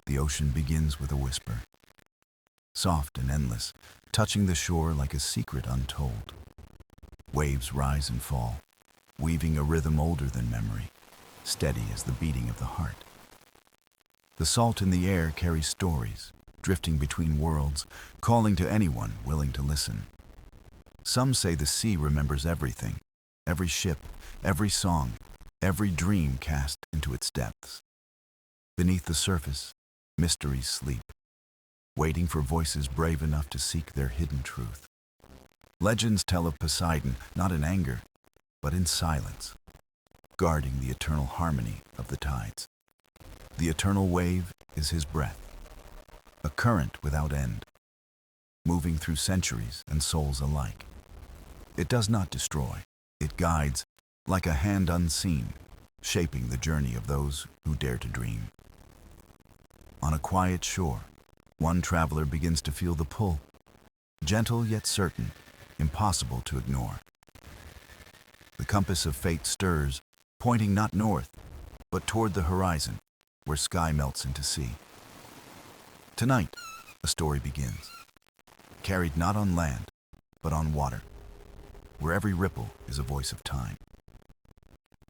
The ocean begins with a whisper, soft and endless, touching the shore like a secret untold. Waves rise and fall, weaving a rhythm older than memory, steady as the beating of the heart. The salt in the air carries stories, drifting between worlds, calling to anyone willing to listen. Some say the sea remembers everything, every ship, every song, every dream cast into its depths. Beneath the surface, mysteries sleep, waiting for voices brave enough to seek their hidden truth. Legends tell of Poseidon not in anger, but in silence, guarding the eternal harmony of the tides. The eternal wave is his breath, a current without end, moving through centuries and souls alike. It does not destroy, it guides, like a hand unseen, shaping the journey of those who dare to dream. On a quiet shore, one traveler begins to feel the pull, gentle yet certain, impossible to ignore. The compass of fate stirs, pointing not north, but toward the horizon, where sky melts into sea. Tonight, a story begins, carried not on land, but on water, where every ripple is a voice of time.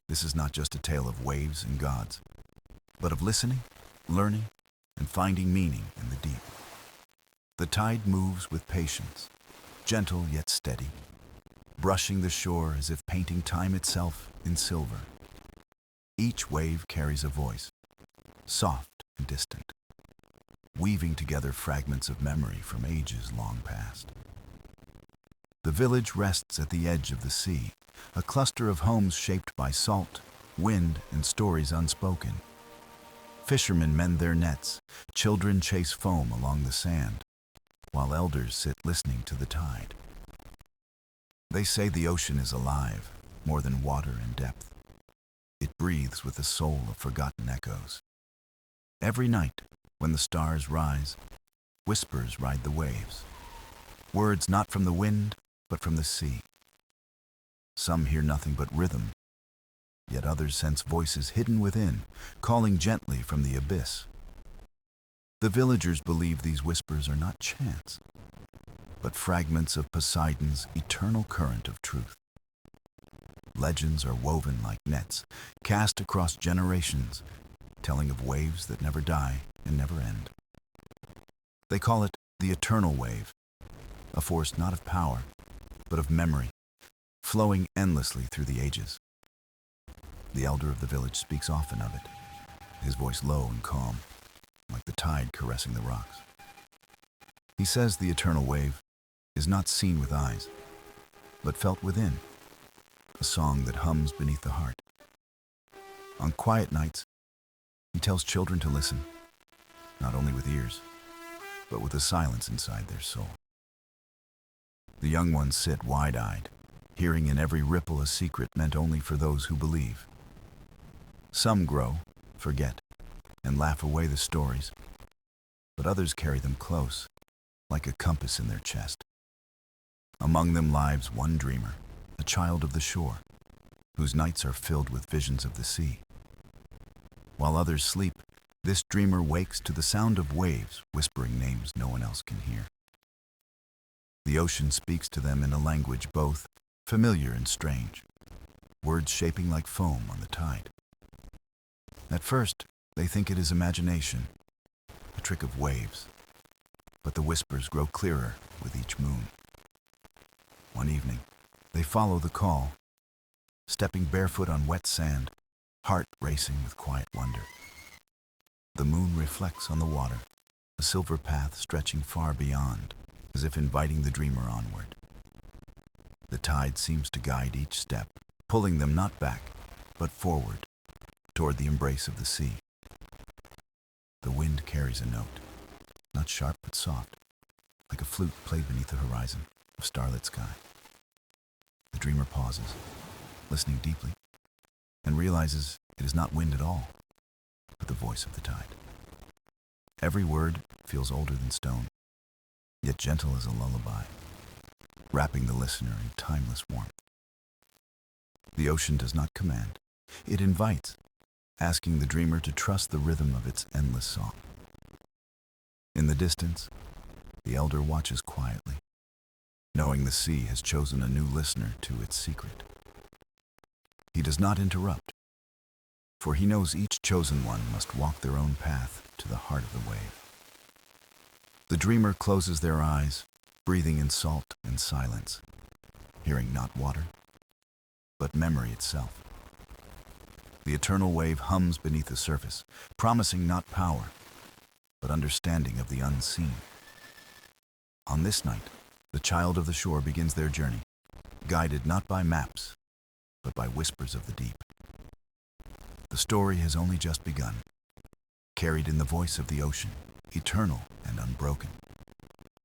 This is not just a tale of waves and gods, but of listening, learning, and finding meaning in the deep. The tide moves with patience, gentle yet steady, brushing the shore as if painting time itself in silver. Each wave carries a voice, soft and distant, weaving together fragments of memory from ages long past. The village rests at the edge of the sea, a cluster of homes shaped by salt, wind, and stories unspoken. Fishermen mend their nets, children chase foam along the sand, while elders sit listening to the tide. They say the ocean is alive, more than water and depth. It breathes with the soul of forgotten echoes. Every night, when the stars rise, whispers ride the waves. Words not from the wind, but from the sea. Some hear nothing but rhythm, yet others sense voices hidden within, calling gently from the abyss. The villagers believe these whispers are not chance, but fragments of Poseidon's eternal current of truth. Legends are woven like nets, cast across generations, telling of waves that never die and never end. They call it the eternal wave, a force not of power, but of memory, flowing endlessly through the ages. The elder of the village speaks often of it, his voice low and calm, like the tide caressing the rocks. He says the eternal wave is not seen with eyes, but felt within, a song that hums beneath the heart. On quiet nights, he tells children to listen, not only with ears, but with a silence inside their soul. The young ones sit wide-eyed, hearing in every ripple a secret meant only for those who believe. Some grow, forget, and laugh away the stories, but others carry them close, like a compass in their chest. Among them lives one dreamer, a child of the shore, whose nights are filled with visions of the sea. While others sleep, this dreamer wakes to the sound of waves whispering names no one else can hear. The ocean speaks to them in a language both familiar and strange, words shaping like foam on the tide. At first, they think it is imagination, a trick of waves, but the whispers grow clearer with each moon. One evening, they follow the call, stepping barefoot on wet sand, heart racing with quiet wonder. The moon reflects on the water, a silver path stretching far beyond, as if inviting the dreamer onward. The tide seems to guide each step, pulling them not back, but forward, toward the embrace of the sea. The wind carries a note, not sharp but soft, like a flute played beneath the horizon of starlit sky. The dreamer pauses, listening deeply, and realizes it is not wind at all, but the voice of the tide. Every word feels older than stone, yet gentle as a lullaby, wrapping the listener in timeless warmth. The ocean does not command, it invites, asking the dreamer to trust the rhythm of its endless song. In the distance, the elder watches quietly, knowing the sea has chosen a new listener to its secret. He does not interrupt, for he knows each chosen one must walk their own path to the heart of the wave. The dreamer closes their eyes, breathing in salt and silence, hearing not water, but memory itself. The eternal wave hums beneath the surface, promising not power, but understanding of the unseen. On this night, the child of the shore begins their journey, guided not by maps, but by whispers of the deep. The story has only just begun, carried in the voice of the ocean, eternal and unbroken,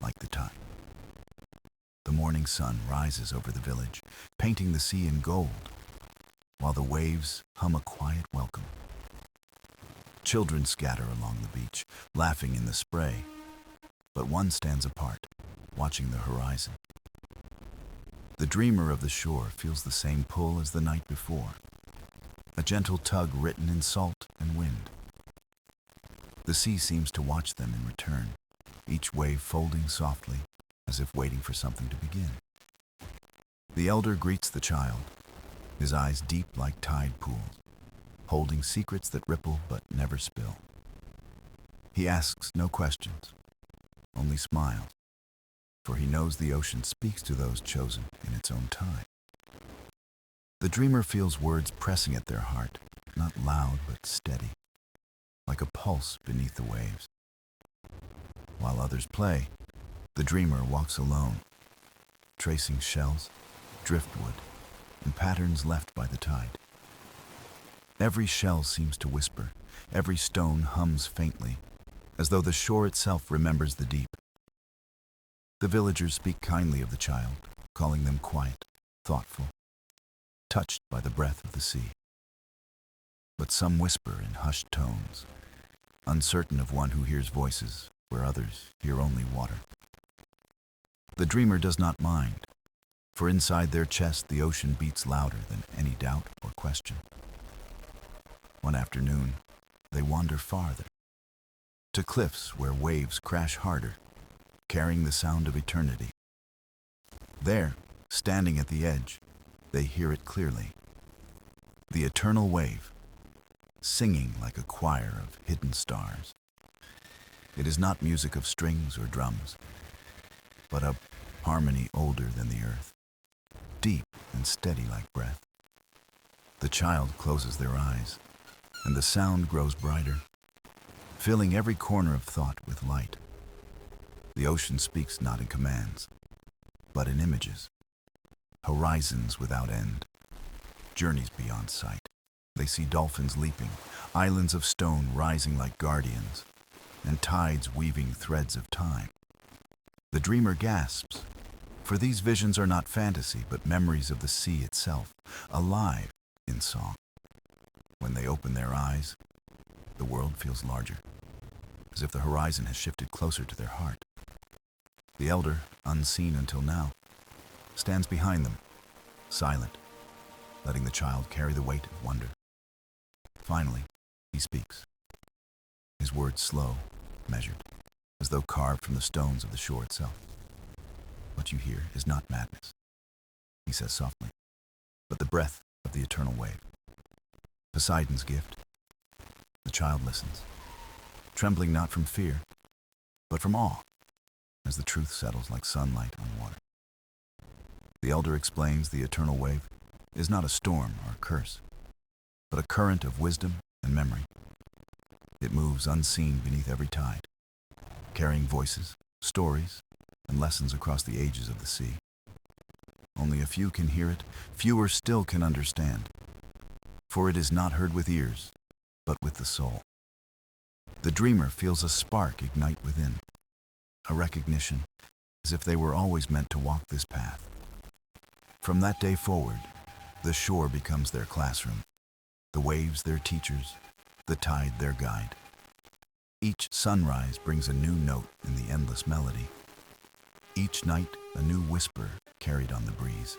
like the tide. The morning sun rises over the village, painting the sea in gold, while the waves hum a quiet welcome. Children scatter along the beach, laughing in the spray, but one stands apart, watching the horizon. The dreamer of the shore feels the same pull as the night before, a gentle tug written in salt and wind. The sea seems to watch them in return, each wave folding softly, as if waiting for something to begin. The elder greets the child, his eyes deep like tide pools, holding secrets that ripple but never spill. He asks no questions, only smiles, for he knows the ocean speaks to those chosen in its own time. The dreamer feels words pressing at their heart, not loud but steady, like a pulse beneath the waves. While others play, the dreamer walks alone, tracing shells, driftwood, and patterns left by the tide. Every shell seems to whisper, every stone hums faintly, as though the shore itself remembers the deep. The villagers speak kindly of the child, calling them quiet, thoughtful, touched by the breath of the sea. But some whisper in hushed tones, uncertain of one who hears voices where others hear only water. The dreamer does not mind, for inside their chest the ocean beats louder than any doubt or question. One afternoon, they wander farther, to cliffs where waves crash harder, carrying the sound of eternity. There, standing at the edge, they hear it clearly. The eternal wave, singing like a choir of hidden stars. It is not music of strings or drums, but a harmony older than the earth, deep and steady like breath. The child closes their eyes, and the sound grows brighter, filling every corner of thought with light. The ocean speaks not in commands, but in images, horizons without end, journeys beyond sight. They see dolphins leaping, islands of stone rising like guardians, and tides weaving threads of time. The dreamer gasps, for these visions are not fantasy, but memories of the sea itself, alive in song. When they open their eyes, the world feels larger, as if the horizon has shifted closer to their heart. The elder, unseen until now, stands behind them, silent, letting the child carry the weight of wonder. Finally, he speaks, his words slow, measured, as though carved from the stones of the shore itself. What you hear is not madness, he says softly, but the breath of the eternal wave. Poseidon's gift. The child listens, trembling not from fear, but from awe, as the truth settles like sunlight on water. The elder explains the eternal wave is not a storm or a curse, but a current of wisdom and memory. It moves unseen beneath every tide, carrying voices, stories, and lessons across the ages of the sea. Only a few can hear it, fewer still can understand, for it is not heard with ears, but with the soul. The dreamer feels a spark ignite within, a recognition, as if they were always meant to walk this path. From that day forward, the shore becomes their classroom, the waves their teachers, the tide their guide. Each sunrise brings a new note in the endless melody. Each night, a new whisper carried on the breeze.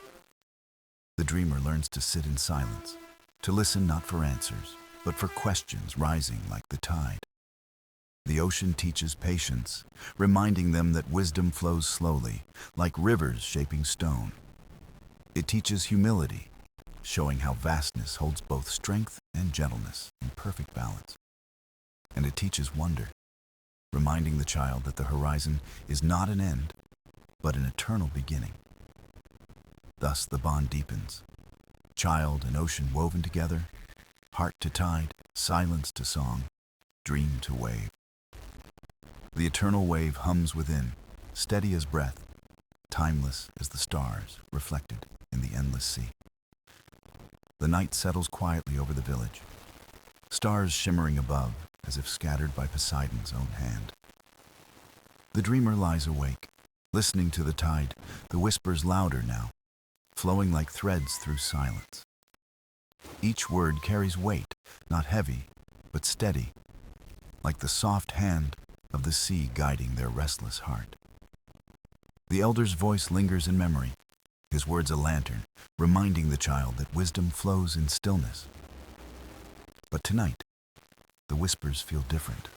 The dreamer learns to sit in silence, to listen not for answers, but for questions rising like the tide. The ocean teaches patience, reminding them that wisdom flows slowly, like rivers shaping stone. It teaches humility, showing how vastness holds both strength and gentleness in perfect balance. And it teaches wonder, reminding the child that the horizon is not an end, but an eternal beginning. Thus the bond deepens, child and ocean woven together, heart to tide, silence to song, dream to wave. The eternal wave hums within, steady as breath, timeless as the stars reflected in the endless sea. The night settles quietly over the village, stars shimmering above as if scattered by Poseidon's own hand. The dreamer lies awake, listening to the tide, the whispers louder now, flowing like threads through silence. Each word carries weight, not heavy, but steady, like the soft hand of the sea guiding their restless heart. The elder's voice lingers in memory, his words a lantern, reminding the child that wisdom flows in stillness. But tonight, the whispers feel different,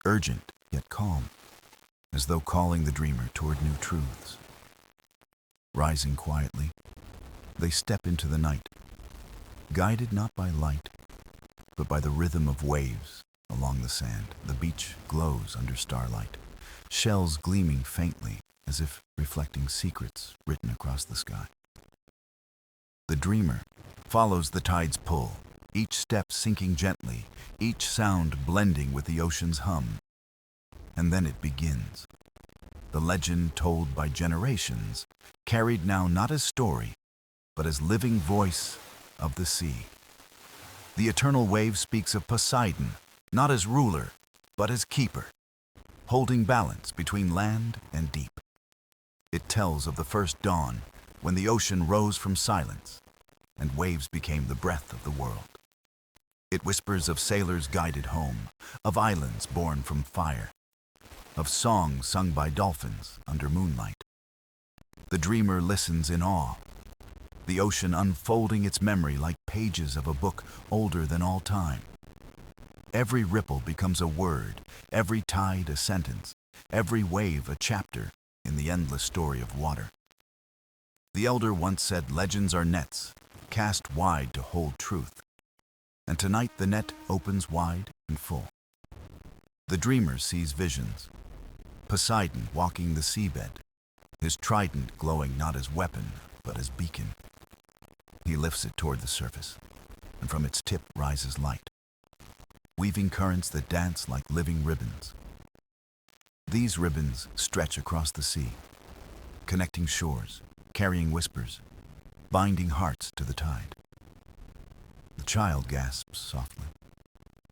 urgent yet calm, as though calling the dreamer toward new truths. Rising quietly, they step into the night, guided not by light, but by the rhythm of waves along the sand. The beach glows under starlight, shells gleaming faintly as if reflecting secrets written across the sky. The dreamer follows the tide's pull, each step sinking gently, each sound blending with the ocean's hum. And then it begins. The legend told by generations, carried now not as story, but as living voice of the sea. The eternal wave speaks of Poseidon, not as ruler, but as keeper, holding balance between land and deep. It tells of the first dawn, when the ocean rose from silence, and waves became the breath of the world. It whispers of sailors guided home, of islands born from fire, of songs sung by dolphins under moonlight. The dreamer listens in awe, the ocean unfolding its memory like pages of a book older than all time. Every ripple becomes a word, every tide a sentence, every wave a chapter in the endless story of water. The elder once said legends are nets, cast wide to hold truth. And tonight the net opens wide and full. The dreamer sees visions. Poseidon walking the seabed, his trident glowing not as weapon, but as beacon. He lifts it toward the surface, and from its tip rises light, weaving currents that dance like living ribbons. These ribbons stretch across the sea, connecting shores, carrying whispers, binding hearts to the tide. The child gasps softly,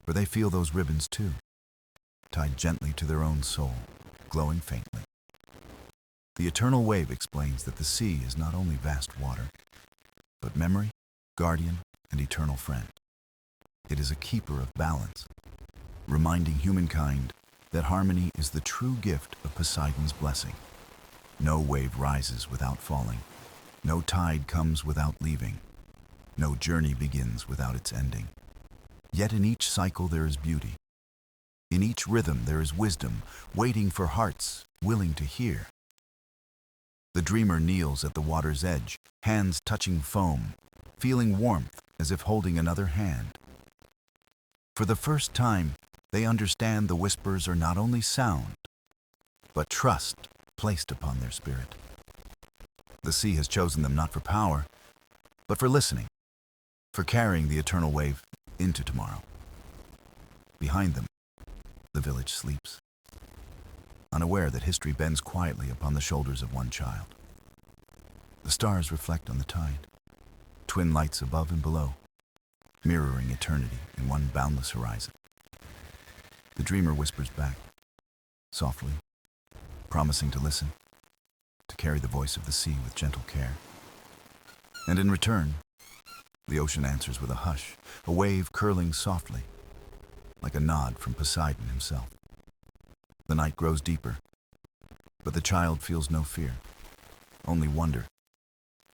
for they feel those ribbons too, tied gently to their own soul, glowing faintly. The eternal wave explains that the sea is not only vast water, but memory, guardian, and eternal friend. It is a keeper of balance, reminding humankind that harmony is the true gift of Poseidon's blessing. No wave rises without falling, no tide comes without leaving, no journey begins without its ending. Yet in each cycle there is beauty. In each rhythm there is wisdom, waiting for hearts willing to hear. The dreamer kneels at the water's edge, hands touching foam, feeling warmth as if holding another hand. For the first time, they understand the whispers are not only sound, but trust placed upon their spirit. The sea has chosen them not for power, but for listening, for carrying the eternal wave into tomorrow. Behind them, the village sleeps, unaware that history bends quietly upon the shoulders of one child. The stars reflect on the tide, twin lights above and below, mirroring eternity in one boundless horizon. The dreamer whispers back, softly, promising to listen, to carry the voice of the sea with gentle care. And in return, the ocean answers with a hush, a wave curling softly, like a nod from Poseidon himself. The night grows deeper, but the child feels no fear, only wonder,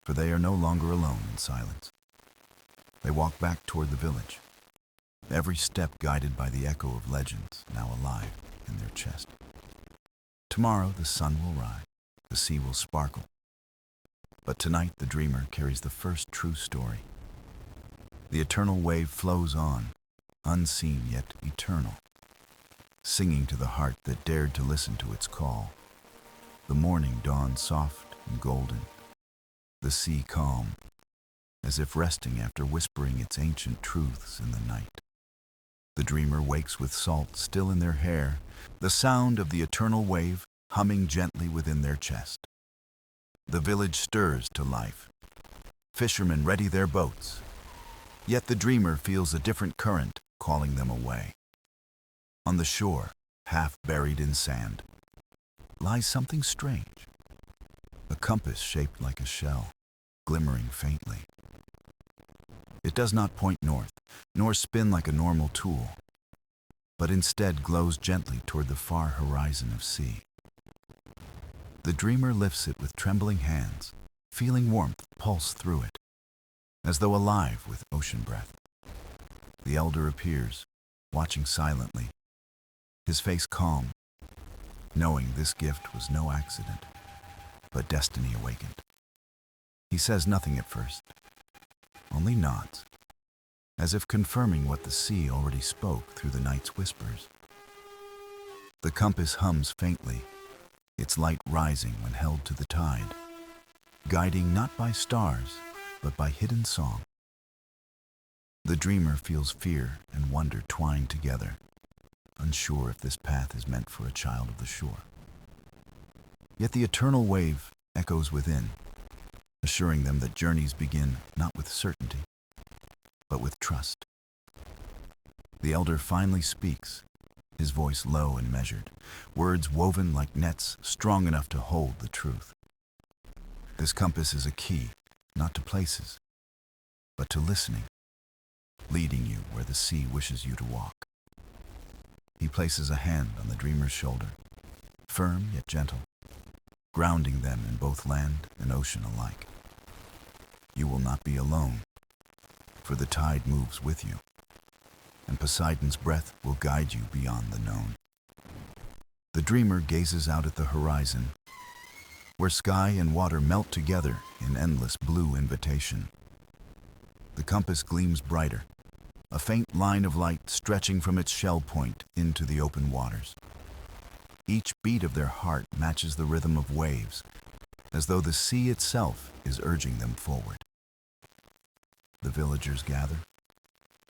for they are no longer alone in silence. They walk back toward the village, every step guided by the echo of legends now alive in their chest. Tomorrow the sun will rise, the sea will sparkle. But tonight the dreamer carries the first true story. The eternal wave flows on, unseen yet eternal, singing to the heart that dared to listen to its call. The morning dawns soft and golden, the sea calm, as if resting after whispering its ancient truths in the night. The dreamer wakes with salt still in their hair, the sound of the eternal wave humming gently within their chest. The village stirs to life. Fishermen ready their boats. Yet the dreamer feels a different current calling them away. On the shore, half buried in sand, lies something strange. A compass shaped like a shell, glimmering faintly. It does not point north, nor spin like a normal tool, but instead glows gently toward the far horizon of sea. The dreamer lifts it with trembling hands, feeling warmth pulse through it, as though alive with ocean breath. The elder appears, watching silently, his face calm, knowing this gift was no accident, but destiny awakened. He says nothing at first, only nods, as if confirming what the sea already spoke through the night's whispers. The compass hums faintly, its light rising when held to the tide, guiding not by stars, but by hidden song. The dreamer feels fear and wonder twined together, unsure if this path is meant for a child of the shore. Yet the eternal wave echoes within, assuring them that journeys begin not with certainty, but with trust. The elder finally speaks, his voice low and measured, words woven like nets strong enough to hold the truth. This compass is a key, not to places, but to listening, leading you where the sea wishes you to walk. He places a hand on the dreamer's shoulder, firm yet gentle, grounding them in both land and ocean alike. You will not be alone, for the tide moves with you, and Poseidon's breath will guide you beyond the known. The dreamer gazes out at the horizon, where sky and water melt together in endless blue invitation. The compass gleams brighter, a faint line of light stretching from its shell point into the open waters. Each beat of their heart matches the rhythm of waves, as though the sea itself is urging them forward. The villagers gather,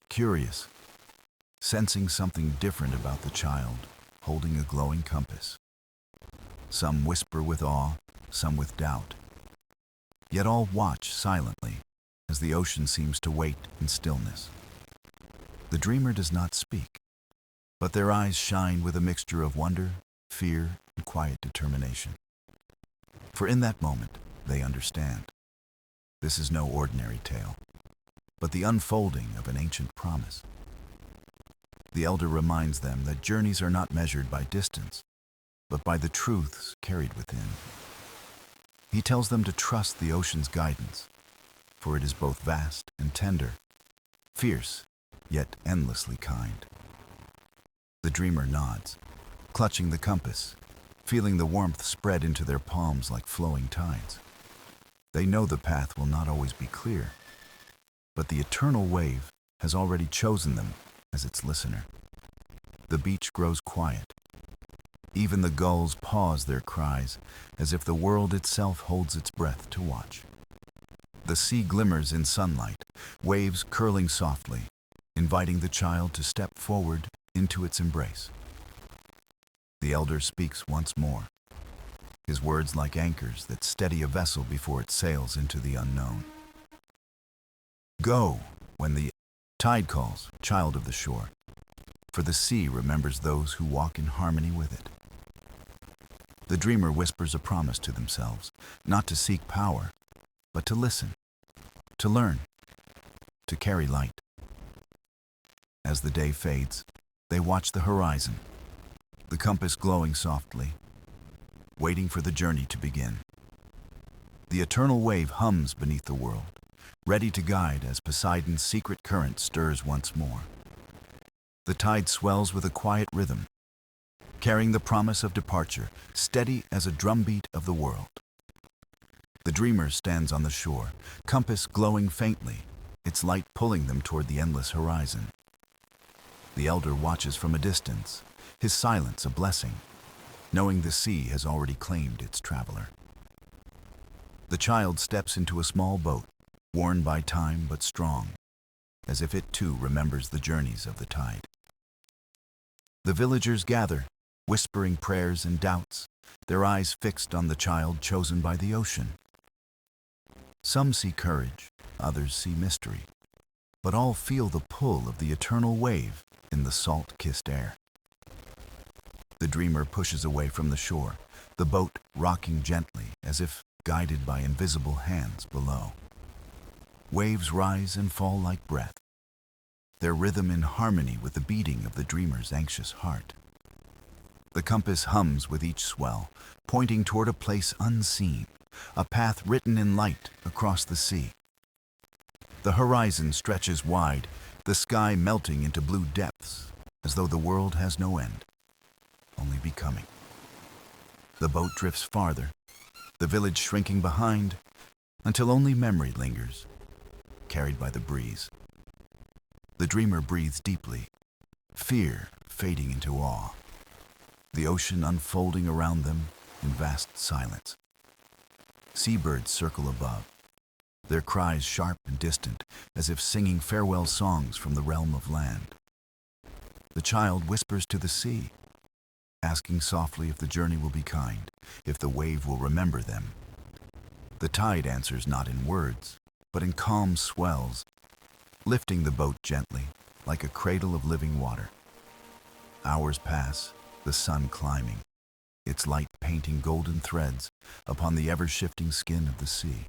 curious, sensing something different about the child holding a glowing compass. Some whisper with awe, some with doubt. Yet all watch silently as the ocean seems to wait in stillness. The dreamer does not speak, but their eyes shine with a mixture of wonder, fear, and quiet determination. For in that moment, they understand. This is no ordinary tale, but the unfolding of an ancient promise. The elder reminds them that journeys are not measured by distance, but by the truths carried within. He tells them to trust the ocean's guidance, for it is both vast and tender, fierce, yet endlessly kind. The dreamer nods, clutching the compass, feeling the warmth spread into their palms like flowing tides. They know the path will not always be clear, but the eternal wave has already chosen them as its listener. The beach grows quiet. Even the gulls pause their cries, as if the world itself holds its breath to watch. The sea glimmers in sunlight, waves curling softly, inviting the child to step forward into its embrace. The elder speaks once more, his words like anchors that steady a vessel before it sails into the unknown. Go when the tide calls, child of the shore, for the sea remembers those who walk in harmony with it. The dreamer whispers a promise to themselves, not to seek power, but to listen, to learn, to carry light. As the day fades, they watch the horizon, the compass glowing softly, waiting for the journey to begin. The eternal wave hums beneath the world, ready to guide as Poseidon's secret current stirs once more. The tide swells with a quiet rhythm, carrying the promise of departure, steady as a drumbeat of the world. The dreamer stands on the shore, compass glowing faintly, its light pulling them toward the endless horizon. The elder watches from a distance, his silence a blessing, knowing the sea has already claimed its traveler. The child steps into a small boat, worn by time but strong, as if it too remembers the journeys of the tide. The villagers gather, whispering prayers and doubts, their eyes fixed on the child chosen by the ocean. Some see courage, others see mystery, but all feel the pull of the eternal wave in the salt-kissed air. The dreamer pushes away from the shore, the boat rocking gently as if guided by invisible hands below. Waves rise and fall like breath, their rhythm in harmony with the beating of the dreamer's anxious heart. The compass hums with each swell, pointing toward a place unseen, a path written in light across the sea. The horizon stretches wide, the sky melting into blue depths, as though the world has no end, only becoming. The boat drifts farther, the village shrinking behind, until only memory lingers, carried by the breeze. The dreamer breathes deeply, fear fading into awe, the ocean unfolding around them in vast silence. Seabirds circle above, their cries sharp and distant, as if singing farewell songs from the realm of land. The child whispers to the sea, asking softly if the journey will be kind, if the wave will remember them. The tide answers not in words, but in calm swells, lifting the boat gently, like a cradle of living water. Hours pass, the sun climbing, its light painting golden threads upon the ever-shifting skin of the sea.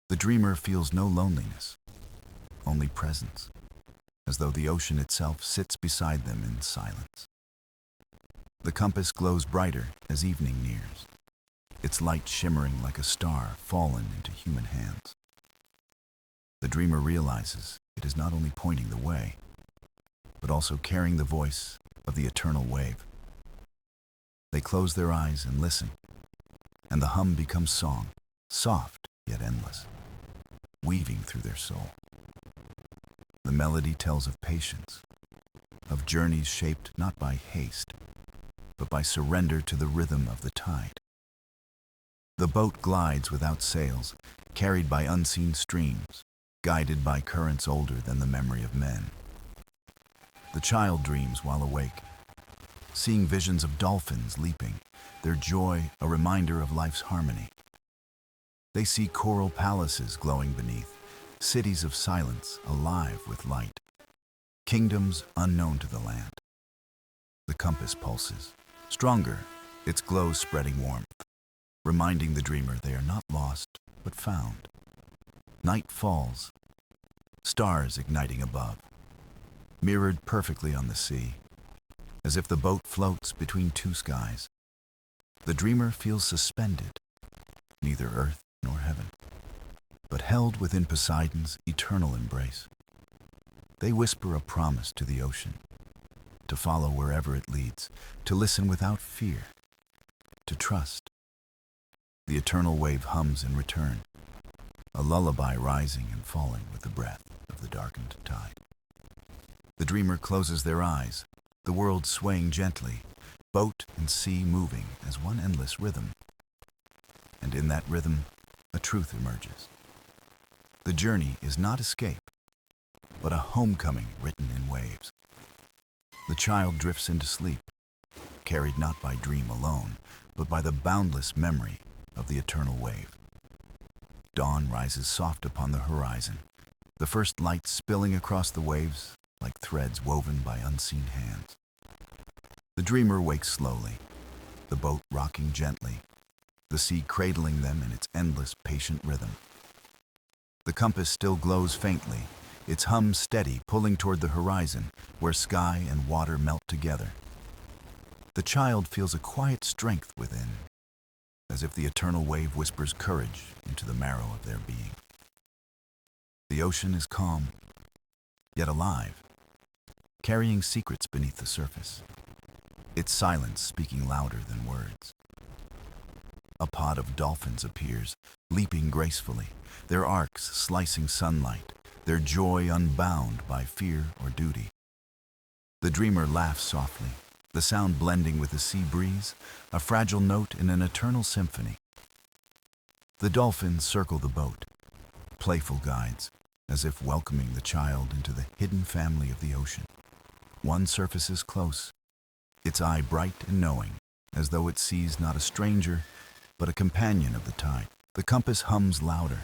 The dreamer feels no loneliness, only presence, as though the ocean itself sits beside them in silence. The compass glows brighter as evening nears, its light shimmering like a star fallen into human hands. The dreamer realizes it is not only pointing the way, but also carrying the voice of the eternal wave. They close their eyes and listen, and the hum becomes song, soft yet endless, weaving through their soul. The melody tells of patience, of journeys shaped not by haste, but by surrender to the rhythm of the tide. The boat glides without sails, carried by unseen streams, guided by currents older than the memory of men. The child dreams while awake, seeing visions of dolphins leaping, their joy a reminder of life's harmony. They see coral palaces glowing beneath, cities of silence alive with light, kingdoms unknown to the land. The compass pulses, stronger, its glow spreading warmth, reminding the dreamer they are not lost, but found. Night falls, stars igniting above, mirrored perfectly on the sea, as if the boat floats between two skies. The dreamer feels suspended, neither earth nor heaven, but held within Poseidon's eternal embrace. They whisper a promise to the ocean, to follow wherever it leads, to listen without fear, to trust. The eternal wave hums in return, a lullaby rising and falling with the breath of the darkened tide. The dreamer closes their eyes, the world swaying gently, boat and sea moving as one endless rhythm. And in that rhythm, a truth emerges. The journey is not escape, but a homecoming written in waves. The child drifts into sleep, carried not by dream alone, but by the boundless memory of the eternal wave. Dawn rises soft upon the horizon, the first light spilling across the waves like threads woven by unseen hands. The dreamer wakes slowly, the boat rocking gently, the sea cradling them in its endless, patient rhythm. The compass still glows faintly, its hum steady, pulling toward the horizon, where sky and water melt together. The child feels a quiet strength within, as if the eternal wave whispers courage into the marrow of their being. The ocean is calm, yet alive, carrying secrets beneath the surface. its silence speaking louder than words. A pod of dolphins appears, leaping gracefully, their arcs slicing sunlight, their joy unbound by fear or duty. The dreamer laughs softly, the sound blending with the sea breeze, a fragile note in an eternal symphony. The dolphins circle the boat, playful guides, as if welcoming the child into the hidden family of the ocean. One surfaces close, its eye bright and knowing, as though it sees not a stranger, but a companion of the tide. The compass hums louder,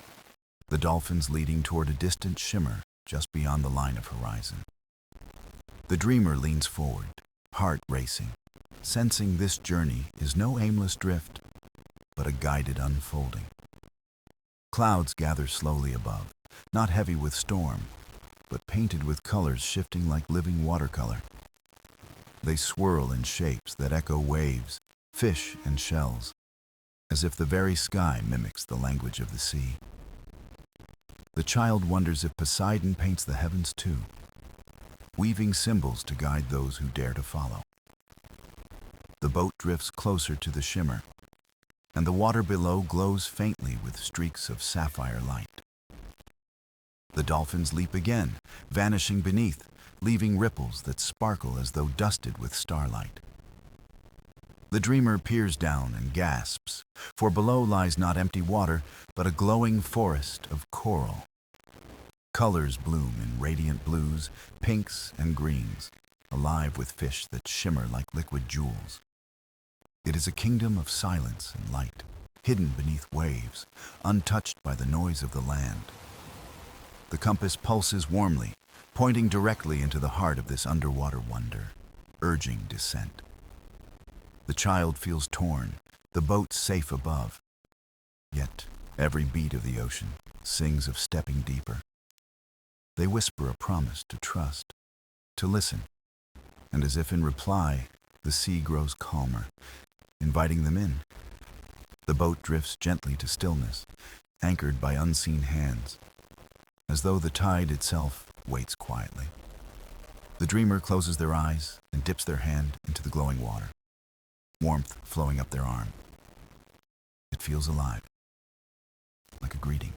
the dolphins leading toward a distant shimmer just beyond the line of horizon. The dreamer leans forward, heart racing, sensing this journey is no aimless drift, but a guided unfolding. Clouds gather slowly above, not heavy with storm, but painted with colors shifting like living watercolor. They swirl in shapes that echo waves, fish and shells, as if the very sky mimics the language of the sea. The child wonders if Poseidon paints the heavens too, weaving symbols to guide those who dare to follow. The boat drifts closer to the shimmer, and the water below glows faintly with streaks of sapphire light. The dolphins leap again, vanishing beneath, leaving ripples that sparkle as though dusted with starlight. The dreamer peers down and gasps, for below lies not empty water, but a glowing forest of coral. Colors bloom in radiant blues, pinks and greens, alive with fish that shimmer like liquid jewels. It is a kingdom of silence and light, hidden beneath waves, untouched by the noise of the land. The compass pulses warmly, pointing directly into the heart of this underwater wonder, urging descent. The child feels torn, the boat safe above. Yet every beat of the ocean sings of stepping deeper. They whisper a promise to trust, to listen, and as if in reply, the sea grows calmer, inviting them in. The boat drifts gently to stillness, anchored by unseen hands, as though the tide itself waits quietly. The dreamer closes their eyes and dips their hand into the glowing water, warmth flowing up their arm. It feels alive, like a greeting,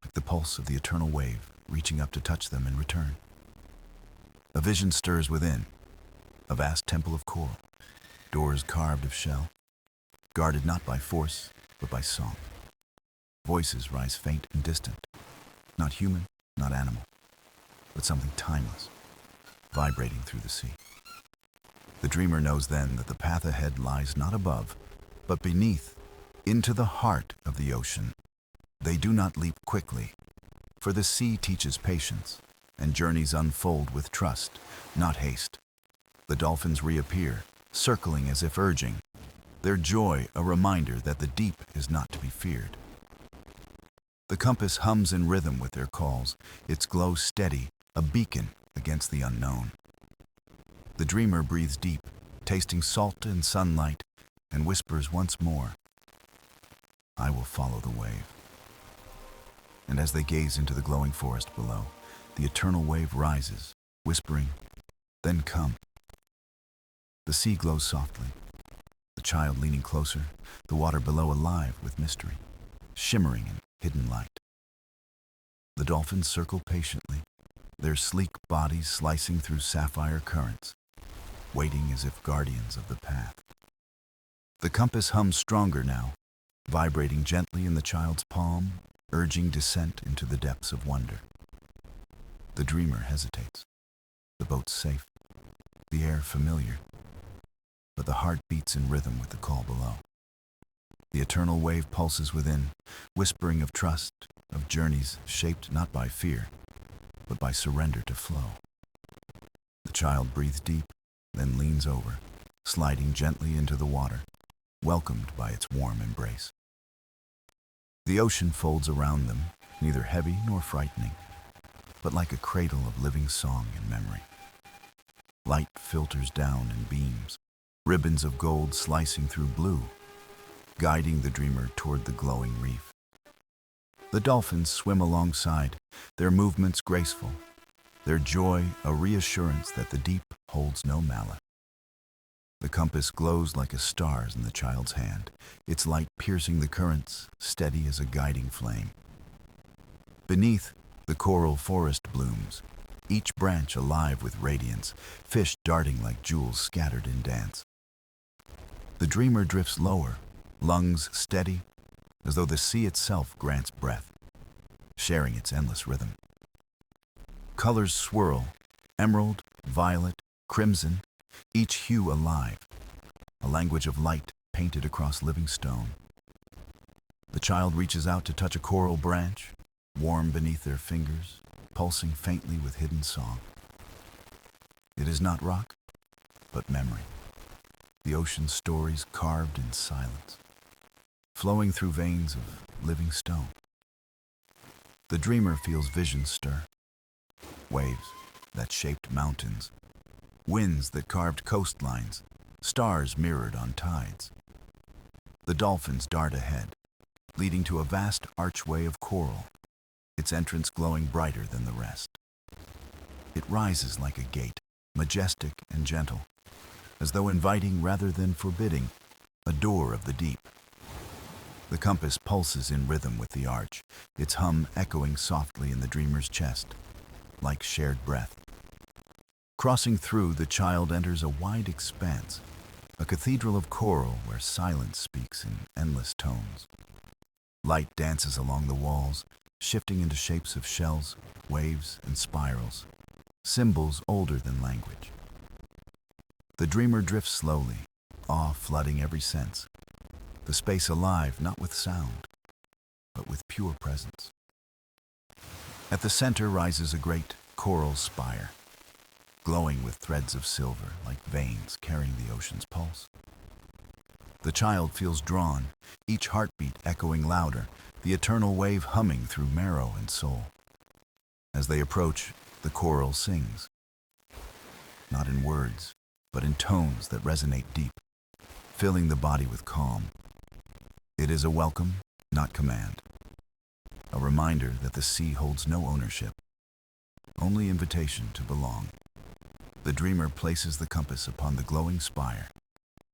like the pulse of the eternal wave reaching up to touch them in return. A vision stirs within, a vast temple of coral, doors carved of shell, guarded not by force, but by song. Voices rise faint and distant, not human, not animal, but something timeless, vibrating through the sea. The dreamer knows then that the path ahead lies not above, but beneath, into the heart of the ocean. They do not leap quickly, for the sea teaches patience, and journeys unfold with trust, not haste. The dolphins reappear, circling as if urging, their joy a reminder that the deep is not to be feared. The compass hums in rhythm with their calls, its glow steady, a beacon against the unknown. The dreamer breathes deep, tasting salt and sunlight, and whispers once more, "I will follow the wave." And as they gaze into the glowing forest below, the eternal wave rises, whispering, "Then come." The sea glows softly, the child leaning closer, the water below alive with mystery, shimmering in hidden light. The dolphins circle patiently, their sleek bodies slicing through sapphire currents, waiting as if guardians of the path. The compass hums stronger now, vibrating gently in the child's palm, urging descent into the depths of wonder. The dreamer hesitates. The boat's safe, the air familiar, but the heart beats in rhythm with the call below. The eternal wave pulses within, whispering of trust, of journeys shaped not by fear, but by surrender to flow. The child breathes deep, then leans over, sliding gently into the water, welcomed by its warm embrace. The ocean folds around them, neither heavy nor frightening, but like a cradle of living song and memory. Light filters down in beams, ribbons of gold slicing through blue, guiding the dreamer toward the glowing reef. The dolphins swim alongside, their movements graceful, their joy a reassurance that the deep holds no malice. The compass glows like a star's in the child's hand, its light piercing the currents, steady as a guiding flame. Beneath, the coral forest blooms, each branch alive with radiance, fish darting like jewels scattered in dance. The dreamer drifts lower, lungs steady, as though the sea itself grants breath, sharing its endless rhythm. Colors swirl, emerald, violet, crimson, each hue alive, a language of light painted across living stone. The child reaches out to touch a coral branch, warm beneath their fingers, pulsing faintly with hidden song. It is not rock, but memory. The ocean's stories carved in silence, flowing through veins of living stone. The dreamer feels visions stir, waves that shaped mountains, winds that carved coastlines, stars mirrored on tides. The dolphins dart ahead, leading to a vast archway of coral, its entrance glowing brighter than the rest. It rises like a gate, majestic and gentle, as though inviting rather than forbidding, a door of the deep. The compass pulses in rhythm with the arch, its hum echoing softly in the dreamer's chest, like shared breath. Crossing through, the child enters a wide expanse, a cathedral of coral where silence speaks in endless tones. Light dances along the walls, shifting into shapes of shells, waves, and spirals, symbols older than language. The dreamer drifts slowly, awe flooding every sense, the space alive not with sound, but with pure presence. At the center rises a great coral spire, glowing with threads of silver like veins carrying the ocean's pulse. The child feels drawn, each heartbeat echoing louder, the eternal wave humming through marrow and soul. As they approach, the coral sings, not in words, but in tones that resonate deep, filling the body with calm. It is a welcome, not command, a reminder that the sea holds no ownership, only invitation to belong. The dreamer places the compass upon the glowing spire,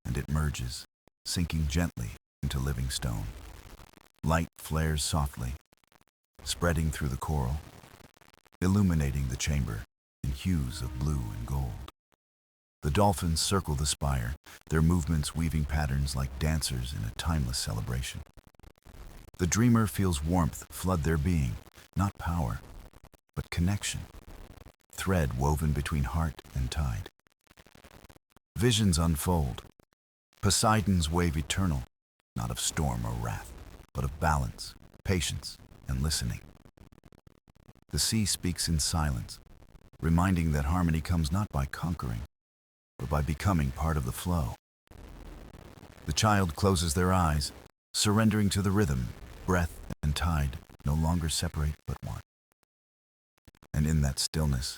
and it merges, sinking gently into living stone. Light flares softly, spreading through the coral, illuminating the chamber in hues of blue and gold. The dolphins circle the spire, their movements weaving patterns like dancers in a timeless celebration. The dreamer feels warmth flood their being, not power, but connection, thread woven between heart and tide. Visions unfold, Poseidon's wave eternal, not of storm or wrath, but of balance, patience, and listening. The sea speaks in silence, reminding that harmony comes not by conquering, but by becoming part of the flow. The child closes their eyes, surrendering to the rhythm, breath and tide no longer separate but one. And in that stillness,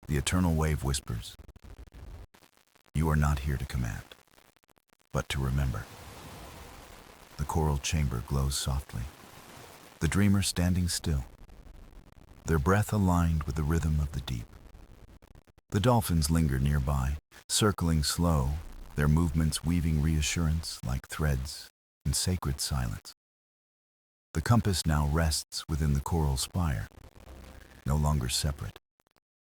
the eternal wave whispers, "You are not here to command, but to remember." The coral chamber glows softly, the dreamer standing still, their breath aligned with the rhythm of the deep. The dolphins linger nearby, circling slow, their movements weaving reassurance like threads in sacred silence. The compass now rests within the coral spire, no longer separate,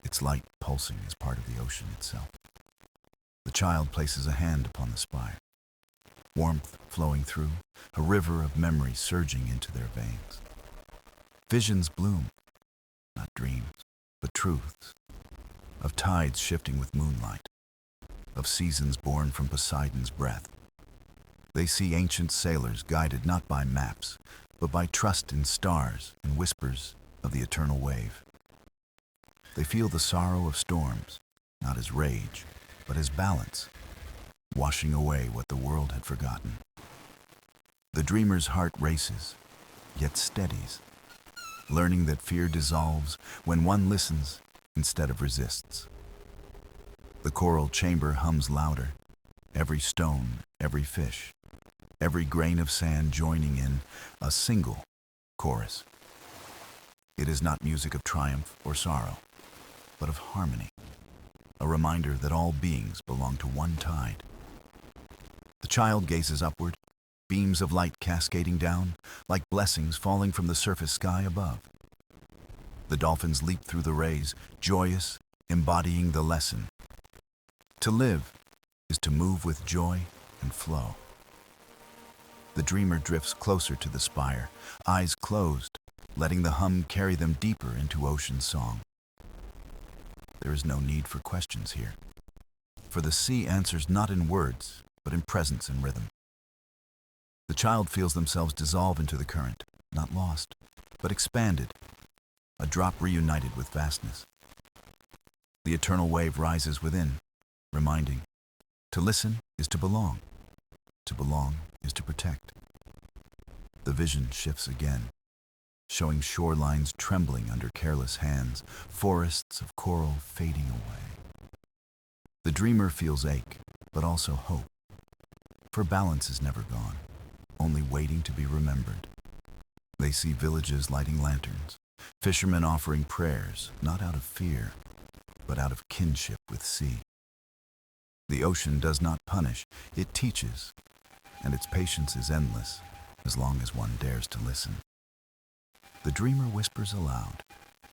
its light pulsing as part of the ocean itself. The child places a hand upon the spire, warmth flowing through, a river of memory surging into their veins. Visions bloom, not dreams, but truths, of tides shifting with moonlight, of seasons born from Poseidon's breath. They see ancient sailors guided not by maps, but by trust in stars and whispers of the eternal wave. They feel the sorrow of storms, not as rage, but as balance, washing away what the world had forgotten. The dreamer's heart races, yet steadies, learning that fear dissolves when one listens instead of resists. The coral chamber hums louder, every stone, every fish, every grain of sand joining in a single chorus. It is not music of triumph or sorrow, but of harmony, a reminder that all beings belong to one tide. The child gazes upward, beams of light cascading down, like blessings falling from the surface sky above. The dolphins leap through the rays, joyous, embodying the lesson. To live is to move with joy and flow. The dreamer drifts closer to the spire, eyes closed, letting the hum carry them deeper into ocean song. There is no need for questions here, for the sea answers not in words, but in presence and rhythm. The child feels themselves dissolve into the current, not lost, but expanded, a drop reunited with vastness. The eternal wave rises within, reminding, to listen is to belong is to protect. The vision shifts again, showing shorelines trembling under careless hands, forests of coral fading away. The dreamer feels ache, but also hope, for balance is never gone, only waiting to be remembered. They see villages lighting lanterns, fishermen offering prayers, not out of fear, but out of kinship with sea. The ocean does not punish, it teaches, and its patience is endless, as long as one dares to listen. The dreamer whispers aloud,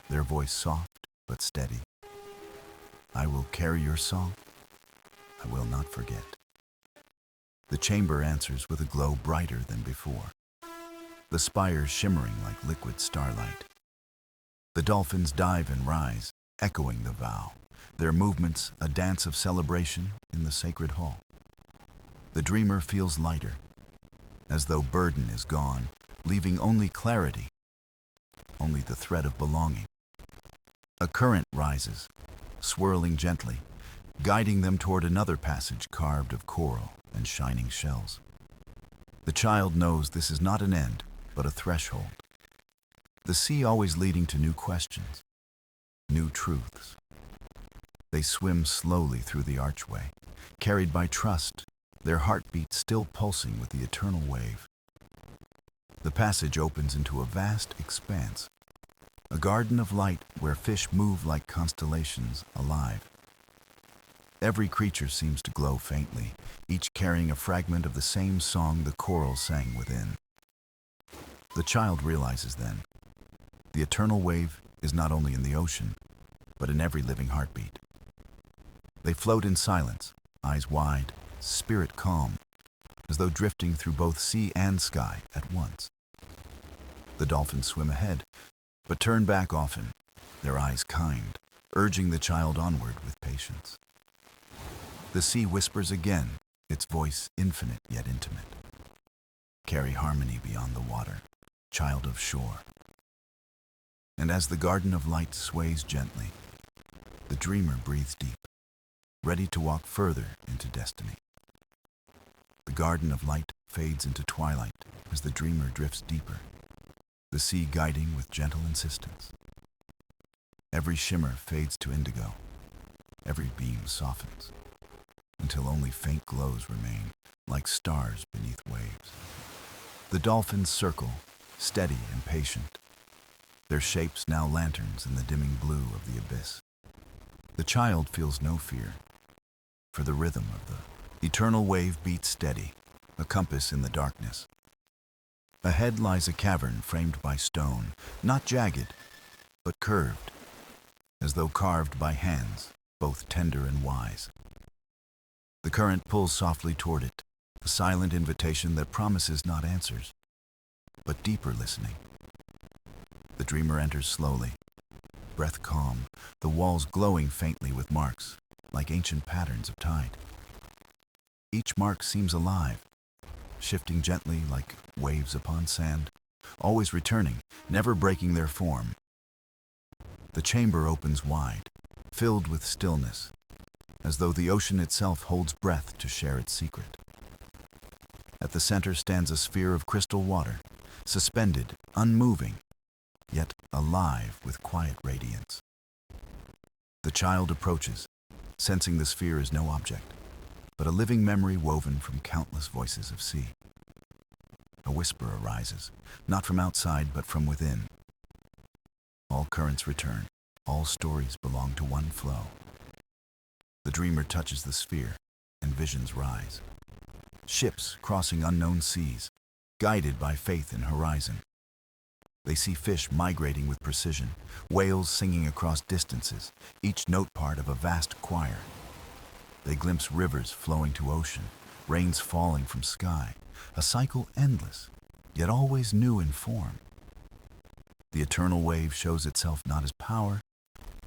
their voice soft but steady. I will carry your song, I will not forget. The chamber answers with a glow brighter than before, the spires shimmering like liquid starlight. The dolphins dive and rise, echoing the vow, their movements a dance of celebration in the sacred hall. The dreamer feels lighter, as though burden is gone, leaving only clarity, only the thread of belonging. A current rises, swirling gently, guiding them toward another passage carved of coral and shining shells. The child knows this is not an end, but a threshold. The sea always leading to new questions, new truths. They swim slowly through the archway, carried by trust, their heartbeat still pulsing with the eternal wave. The passage opens into a vast expanse, a garden of light where fish move like constellations alive. Every creature seems to glow faintly, each carrying a fragment of the same song the coral sang within. The child realizes then, the eternal wave is not only in the ocean, but in every living heartbeat. They float in silence, eyes wide, spirit calm, as though drifting through both sea and sky at once. The dolphins swim ahead, but turn back often, their eyes kind, urging the child onward with patience. The sea whispers again, its voice infinite yet intimate. Carry harmony beyond the water, child of shore. And as the garden of light sways gently, the dreamer breathes deep, ready to walk further into destiny. The garden of light fades into twilight as the dreamer drifts deeper, the sea guiding with gentle insistence. Every shimmer fades to indigo, every beam softens, until only faint glows remain, like stars beneath waves. The dolphins circle, steady and patient, their shapes now lanterns in the dimming blue of the abyss. The child feels no fear, for the rhythm of the eternal wave beats steady, a compass in the darkness. Ahead lies a cavern framed by stone, not jagged, but curved, as though carved by hands, both tender and wise. The current pulls softly toward it, a silent invitation that promises not answers, but deeper listening. The dreamer enters slowly, breath calm, the walls glowing faintly with marks, like ancient patterns of tide. Each mark seems alive, shifting gently like waves upon sand, always returning, never breaking their form. The chamber opens wide, filled with stillness, as though the ocean itself holds breath to share its secret. At the center stands a sphere of crystal water, suspended, unmoving, yet alive with quiet radiance. The child approaches, sensing the sphere is no object, but a living memory woven from countless voices of sea. A whisper arises, not from outside but from within. All currents return, all stories belong to one flow. The dreamer touches the sphere, and visions rise. Ships crossing unknown seas, guided by faith in horizon. They see fish migrating with precision, whales singing across distances, each note part of a vast choir. They glimpse rivers flowing to ocean, rains falling from sky, a cycle endless, yet always new in form. The eternal wave shows itself not as power,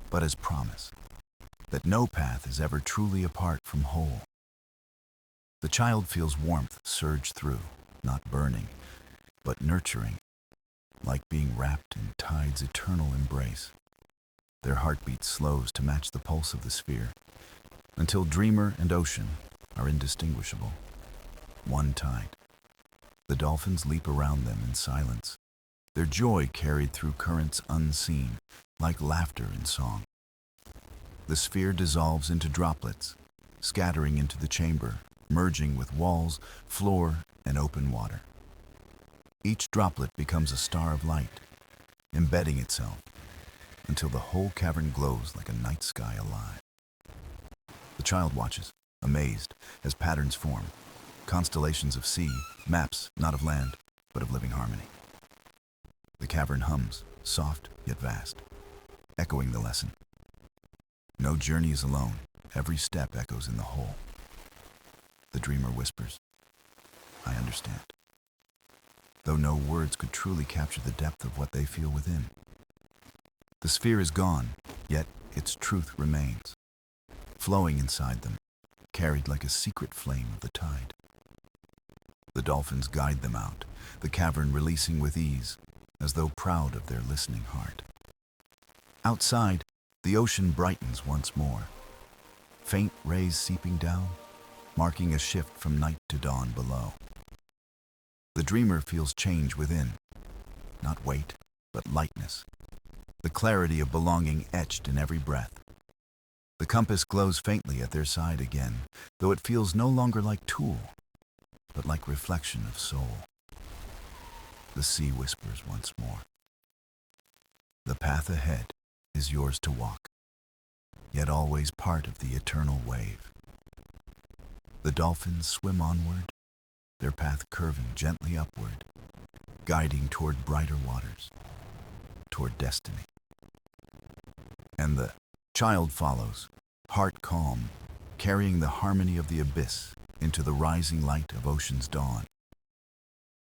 but as promise, that no path is ever truly apart from whole. The child feels warmth surge through, not burning, but nurturing, like being wrapped in tide's eternal embrace. Their heartbeat slows to match the pulse of the sphere, until dreamer and ocean are indistinguishable. One tide. The dolphins leap around them in silence, their joy carried through currents unseen, like laughter in song. The sphere dissolves into droplets, scattering into the chamber, merging with walls, floor, and open water. Each droplet becomes a star of light, embedding itself until the whole cavern glows like a night sky alive. The child watches, amazed, as patterns form, constellations of sea, maps not of land, but of living harmony. The cavern hums, soft yet vast, echoing the lesson. No journey is alone, every step echoes in the whole. The dreamer whispers, "I understand," though no words could truly capture the depth of what they feel within. The sphere is gone, yet its truth remains, flowing inside them, carried like a secret flame of the tide. The dolphins guide them out, the cavern releasing with ease, as though proud of their listening heart. Outside, the ocean brightens once more, faint rays seeping down, marking a shift from night to dawn below. The dreamer feels change within, not weight, but lightness, the clarity of belonging etched in every breath. The compass glows faintly at their side again, though it feels no longer like tool, but like reflection of soul. The sea whispers once more, "The path ahead is yours to walk, yet always part of the eternal wave." The dolphins swim onward, their path curving gently upward, guiding toward brighter waters, toward destiny. And the child follows, heart calm, carrying the harmony of the abyss into the rising light of ocean's dawn.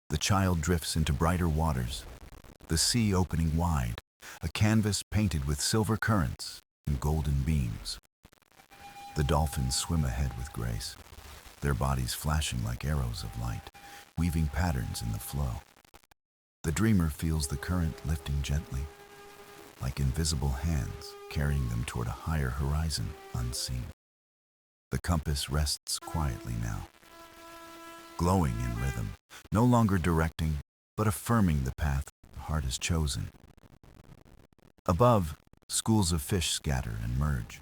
The child drifts into brighter waters, the sea opening wide, a canvas painted with silver currents and golden beams. The dolphins swim ahead with grace, their bodies flashing like arrows of light, weaving patterns in the flow. The dreamer feels the current lifting gently, like invisible hands carrying them toward a higher horizon unseen. The compass rests quietly now, glowing in rhythm, no longer directing, but affirming the path the heart has chosen. Above, schools of fish scatter and merge,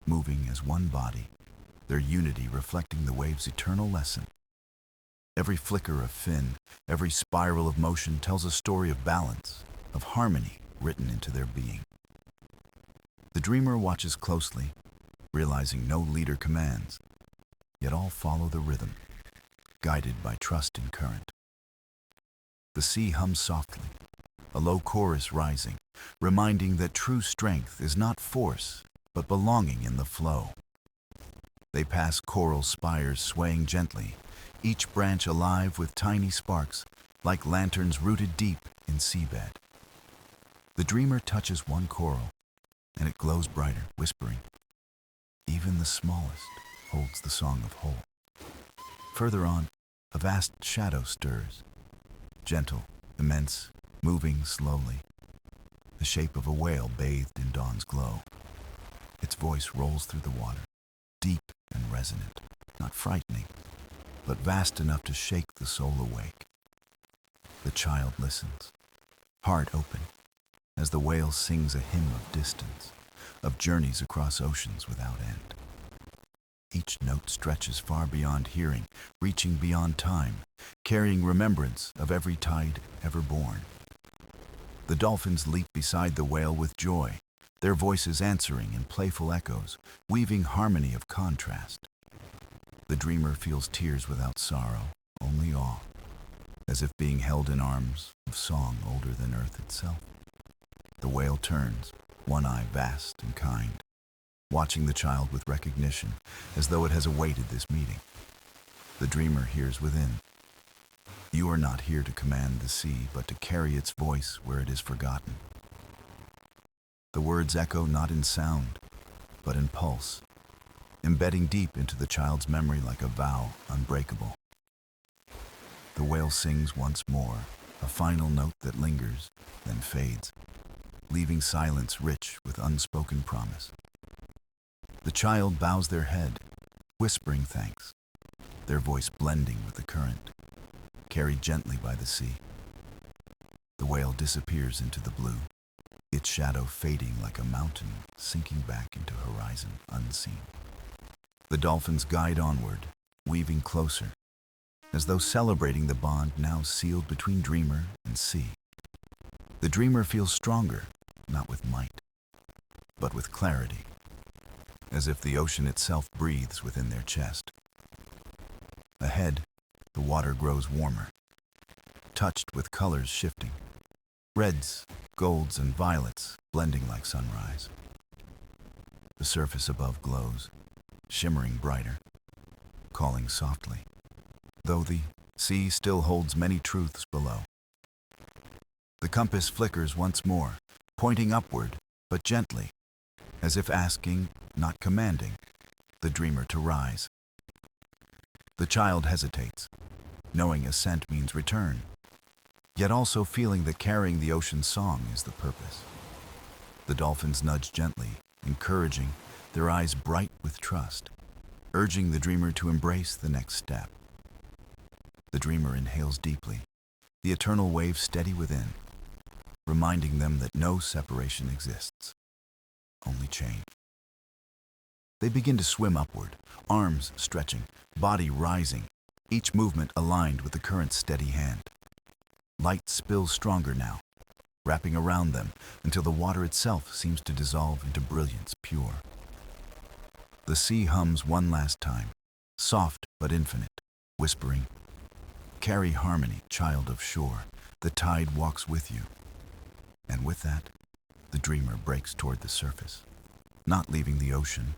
moving as one body, their unity reflecting the wave's eternal lesson. Every flicker of fin, every spiral of motion tells a story of balance, of harmony written into their being. The dreamer watches closely, realizing no leader commands, yet all follow the rhythm, guided by trust in current. The sea hums softly, a low chorus rising, reminding that true strength is not force, but belonging in the flow. They pass coral spires swaying gently, each branch alive with tiny sparks, like lanterns rooted deep in seabed. The dreamer touches one coral, and it glows brighter, whispering, "Even the smallest holds the song of whole." Further on, a vast shadow stirs, gentle, immense, moving slowly, the shape of a whale bathed in dawn's glow. Its voice rolls through the water, deep and resonant, not frightening, but vast enough to shake the soul awake. The child listens, heart open, as the whale sings a hymn of distance, of journeys across oceans without end. Each note stretches far beyond hearing, reaching beyond time, carrying remembrance of every tide ever born. The dolphins leap beside the whale with joy, their voices answering in playful echoes, weaving harmony of contrast. The dreamer feels tears without sorrow, only awe, as if being held in arms of song older than earth itself. The whale turns, one eye vast and kind, watching the child with recognition, as though it has awaited this meeting. The dreamer hears within. You are not here to command the sea, but to carry its voice where it is forgotten. The words echo not in sound, but in pulse, embedding deep into the child's memory like a vow unbreakable. The whale sings once more, a final note that lingers, then fades, leaving silence rich with unspoken promise. The child bows their head, whispering thanks, their voice blending with the current, carried gently by the sea. The whale disappears into the blue, its shadow fading like a mountain sinking back into horizon unseen. The dolphins guide onward, weaving closer, as though celebrating the bond now sealed between dreamer and sea. The dreamer feels stronger, not with might, but with clarity, as if the ocean itself breathes within their chest. Ahead, the water grows warmer, touched with colors shifting, reds, golds, and violets blending like sunrise. The surface above glows, shimmering brighter, calling softly, though the sea still holds many truths below. The compass flickers once more, pointing upward, but gently, as if asking, not commanding, the dreamer to rise. The child hesitates, knowing ascent means return, yet also feeling that carrying the ocean's song is the purpose. The dolphins nudge gently, encouraging, their eyes bright with trust, urging the dreamer to embrace the next step. The dreamer inhales deeply, the eternal wave steady within, reminding them that no separation exists, only change. They begin to swim upward, arms stretching, body rising, each movement aligned with the current's steady hand. Light spills stronger now, wrapping around them until the water itself seems to dissolve into brilliance pure. The sea hums one last time, soft but infinite, whispering, "Carry harmony, child of shore, the tide walks with you." And with that, the dreamer breaks toward the surface, not leaving the ocean,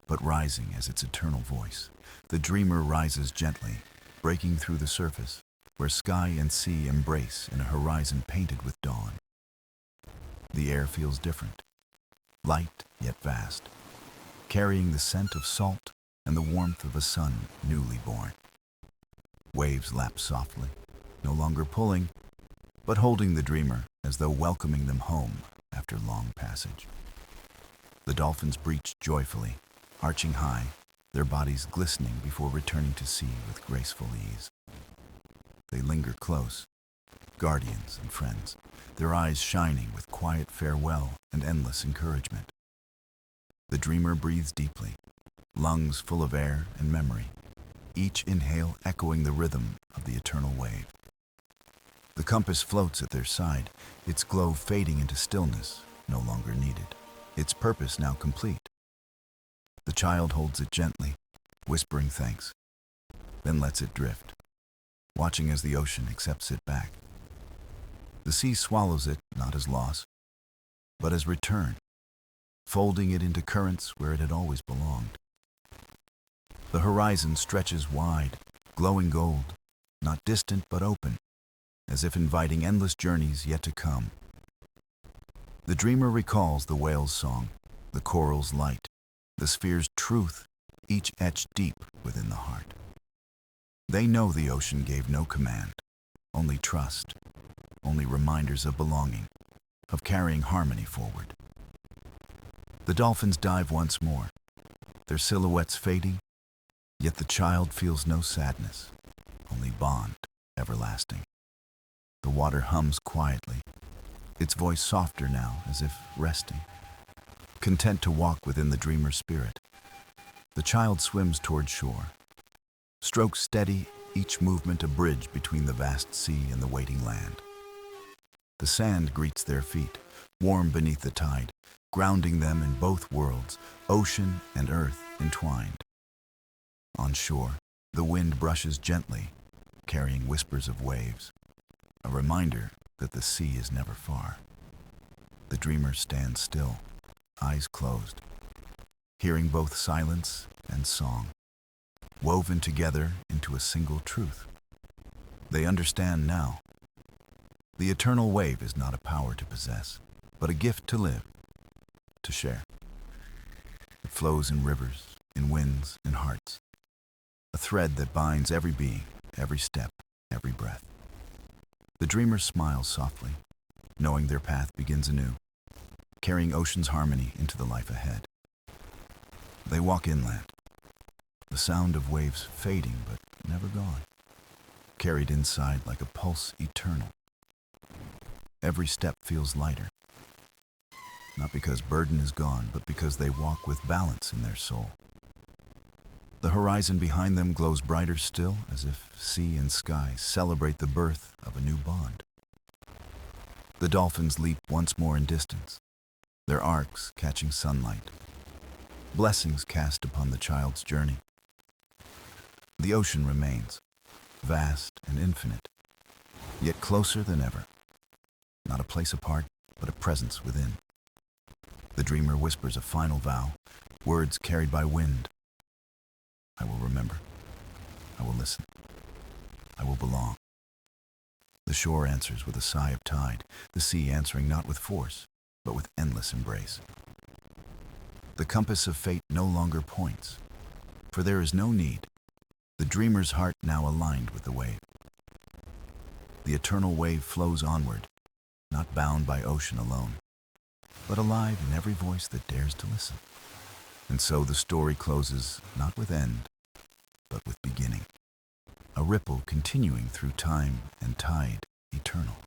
but rising as its eternal voice. The dreamer rises gently, breaking through the surface, where sky and sea embrace in a horizon painted with dawn. The air feels different, light yet vast, carrying the scent of salt and the warmth of a sun newly born. Waves lap softly, no longer pulling, but holding the dreamer as though welcoming them home after long passage. The dolphins breach joyfully, arching high, their bodies glistening before returning to sea with graceful ease. They linger close, guardians and friends, their eyes shining with quiet farewell and endless encouragement. The dreamer breathes deeply, lungs full of air and memory, each inhale echoing the rhythm of the eternal wave. The compass floats at their side, its glow fading into stillness, no longer needed, its purpose now complete. The child holds it gently, whispering thanks, then lets it drift, watching as the ocean accepts it back. The sea swallows it not as loss, but as return, folding it into currents where it had always belonged. The horizon stretches wide, glowing gold, not distant but open, as if inviting endless journeys yet to come. The dreamer recalls the whale's song, the coral's light, the sphere's truth, each etched deep within the heart. They know the ocean gave no command, only trust, only reminders of belonging, of carrying harmony forward. The dolphins dive once more, their silhouettes fading, yet the child feels no sadness, only bond everlasting. The water hums quietly, its voice softer now as if resting, content to walk within the dreamer's spirit. The child swims toward shore, strokes steady, each movement a bridge between the vast sea and the waiting land. The sand greets their feet, warm beneath the tide, grounding them in both worlds, ocean and earth entwined. On shore, the wind brushes gently, carrying whispers of waves, a reminder that the sea is never far. The dreamer stands still, eyes closed, hearing both silence and song, woven together into a single truth. They understand now. The eternal wave is not a power to possess, but a gift to live, to share. It flows in rivers, in winds, in hearts, a thread that binds every being, every step, every breath. The dreamer smiles softly, knowing their path begins anew, carrying ocean's harmony into the life ahead. They walk inland, the sound of waves fading but never gone, carried inside like a pulse eternal. Every step feels lighter, not because burden is gone, but because they walk with balance in their soul. The horizon behind them glows brighter still, as if sea and sky celebrate the birth of a new bond. The dolphins leap once more in distance, their arcs catching sunlight, blessings cast upon the child's journey. The ocean remains, vast and infinite, yet closer than ever. Not a place apart, but a presence within. The dreamer whispers a final vow, words carried by wind. I will remember. I will listen. I will belong. The shore answers with a sigh of tide, the sea answering not with force, but with endless embrace. The compass of fate no longer points, for there is no need. The dreamer's heart now aligned with the wave. The eternal wave flows onward, not bound by ocean alone, but alive in every voice that dares to listen. And so the story closes not with end, but with beginning. A ripple continuing through time and tide eternal.